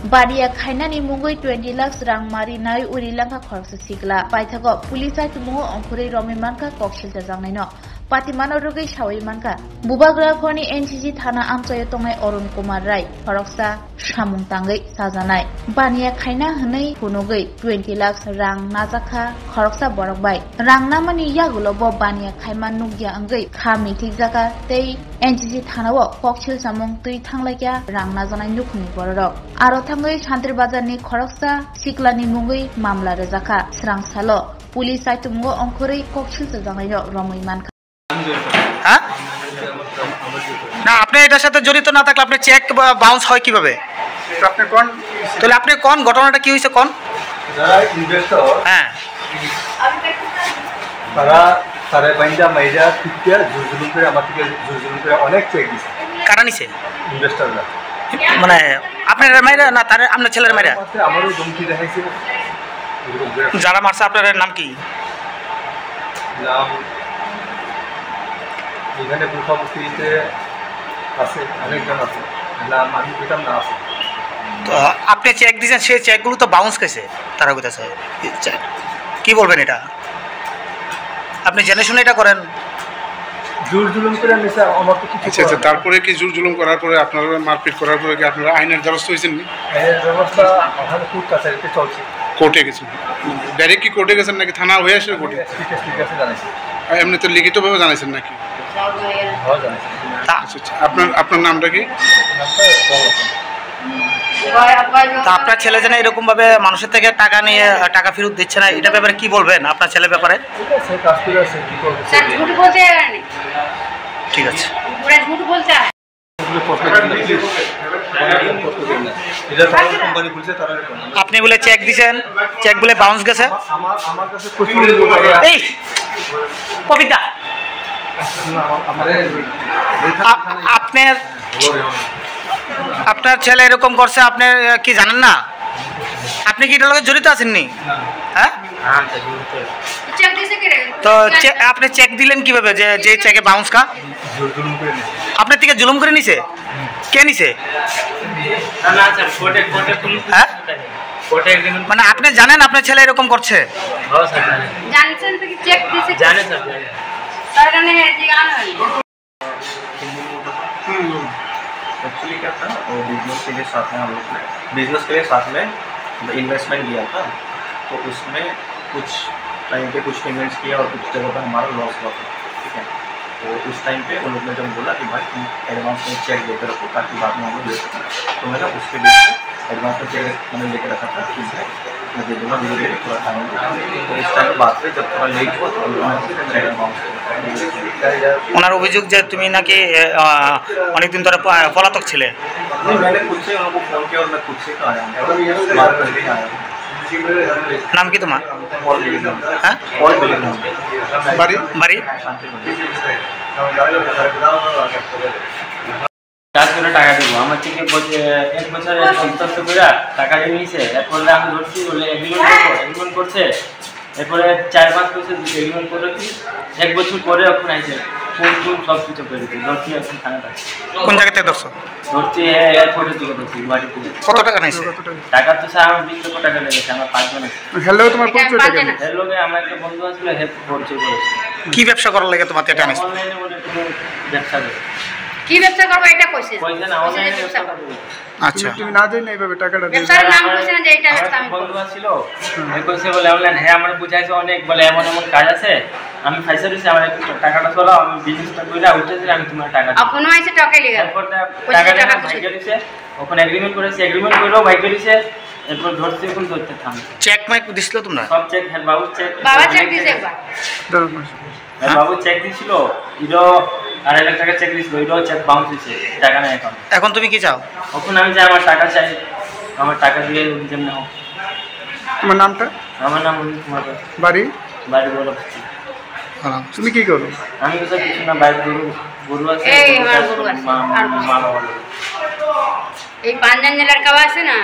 Baria Kainani Mungui 20 lakhs rang mari nai uri langka khorsa sigla. Paithago pulisa tumungo ongkuri romi manka kokshil jangnaino. Patimano rugi shawai manka. Bubagra khoni NCC thana amchoyo tongai Arun Kumar Rai. Khoroksa samung tangai sajanai. Bania Kaina hanai hunogui 20 lakhs rang nazaka khoroksa borokbai. Rang namani yagulo bo Bania Kaiman nugya angai khami thikjaka tei NCC thanawo kokshil samung tui thanglaikya rang najanai nukni borok. Aro thangai Shantir Bazarni khoroksa siklani mungui mamla rejaka srang salo. Pulis saitumgo ongkuri kokshil jangnaino romoi manka. হ্যাঁ না আপনি এটার সাথে জড়িত না থাকলে আপনি cheque bounce হয় কিভাবে আপনি কোন তাহলে আপনি কোন ঘটনাটা কি হইছে কোন যারা ইনভেস্টর হ্যাঁ তারা সারে বাইন্দা মাইরা টিকিয়া জুজুলুম করে আমার থেকে জুজুলুম করে অনেক চেক দিছে কারা নিছে ইনভেস্টররা মানে আপনার মাইরা না তার আপনার ছেলের মাইরা আমারও ধমকি দেখাইছে যারা মারছে আপনার নাম কি নাম এখানে মুখামুখিতে আছে অনেকজন আছে নাম আমি পেতাম না আছে তো আপনি চেক দিয়েছেন সেই চেকগুলো তো বাউন্স গেছে তারা কোথায় কি বলবেন এটা আপনি জেনে শুনে এটা করেন জোর জুলুম করে নিছে আমার তো কিছু আচ্ছা তারপরে কি জোর জুলুম করার পরে আপনারা মারপিট করার পরে কি আপনারা আইনের দ্বারস্থ হয়েছেন নি আইনের ব্যবস্থা ওখানে কোর্ট কাছারিতে চলছে কোর্টে গেছেন ডাইরেক্ট কি কোর্টে গেছেন নাকি থানা হয়ে আসে কোর্টে ঠিক আছে জানাইছি এমনি তো লিখিতভাবে জানাইছেন নাকি হ্যাঁ জানাইছি আচ্ছা আপনার নামটা কি তা আপনার ছেলে যেন এরকম ভাবে মানুষের থেকে টাকা নিয়ে টাকা ফেরত দিচ্ছে না এটা ব্যাপারে কি বলবেন আপনার ছেলের ব্যাপারে ঠিক আছে আপনি বলে চেক দিছেন চেক বলে বাউন্স গেছে এই কবিতা আপনার ছেলে এরকম করছে আপনি কি জানেন না আপনি কি এটার লগে জড়িত আছেননি হ্যাঁ তো আপনি চেক দিলেন কিভাবে যে চেকে বাউন্স কা আপনার থেকে জুলুম করে নিছে কে নিছে হ্যাঁ মানে আপনি জানেন আপনার ছেলে এরকম করছে एक्चुअली क्या था वो बिजनेस के लिए साथ में हम लोग बिजनेस के लिए साथ में इन्वेस्टमेंट किया था तो उसमें कुछ टाइम पे कुछ पेमेंट्स किया और कुछ जगह पर हमारा लॉस हुआ था ठीक है तो उस टाइम पे उन लोग ने जब बोला कि भाई तुम एडवांस में चेक लेकर रखो ताकि बाद में हम लोग ले सकें तो मैंने उसके लिए एडवांस में चेक मैंने लेकर रखा था ठीक है मैं दे दूँगा धीरे धीरे पूरा टाइम तो इस टाइम बात पे जब थोड़ा लेट हुआ तो ওনার অভিযোগ যে তুমি নাকি অনেকদিন ধরে পলাতক ছিলে मैंने खुद से उनको फोन किया और मैं खुद से आया बात करके आया নাম কি তোমার হ্যাঁ বাড়ি বাড়ি কাজ করে টাকা দেবো আমার থেকে 1 বছরে সন্তুষ্ট করে টাকা নিয়েছে এরপরে আমি ধরছি বলে এগ্রিমেন্ট করছে এরপরে 4-5 বছর এগ্রিমেন্ট করে 1 বছর পরে এখন আইছে ফোন সব কিছু করে দিচ্ছে ধরছি এখন থানাতে কোন জায়গা থেকে ধরছো ধরছি এয়ারপোর্টের দিকে ধরছি বাড়িতে কত টাকা নিয়েছে টাকা তো স্যার আমার 20 লক্ষ টাকা লেগেছে আমার 5 জন আছে হ্যালো তোমার পরিচয় টাকা হ্যালো আমার একটা বন্ধু আসলে হেল্প করছে কি ব্যবসা করার লাগে তোমার এটা নিয়েছে অনলাইনে বলে তুমি ব্যবসা করো কি ব্যবসা করব এটা কইছে কইছে না অনলাইনে ব্যবসা করব আচ্ছা তুমি না দেই না এইভাবে টাকাটা দিয়ে ব্যবসার নাম কইছে না যে এটা ব্যবসা আমি বন্ধু ছিল এই কইছে বলে অনলাইন হ্যাঁ আমার বুঝাইছে অনেক বলে এমন এমন কাজ আছে আমি ফাইসা দিছি আমার একটু টাকাটা চলাও আমি বিজনেসটা কইরা উঠতেছি আমি তোমার টাকা দেব আপন আইছে টাকা লাগা এরপর টাকা ভাইকে দিছে ওখানে এগ্রিমেন্ট করেছে এগ্রিমেন্ট করেও ভাইকে দিছে এরপর ধরতে কোন ধরতে থাম চেক মাইক দিছিল তোমরা সব চেক হ্যাঁ বাবু চেক বাবা চেক দিছে একবার বাবু চেক দিছিল ইরো 2.5 লাখ টাকা চেক দিছিল ইরো চেক বাউন্স হইছে টাকা নাই এখন তুমি কি চাও এখন আমি চাই আমার টাকা চাই আমার টাকা দিয়ে যেমন হোক তোমার নামটা আমার নাম কুমার বাড়ি বাড়ি বলো তুমি কি করো আমি তো কিছু না বাইক গরু আছে এই আমার গরু আছে মা বাবা এই পাঁচজন যে লড়কা আছে না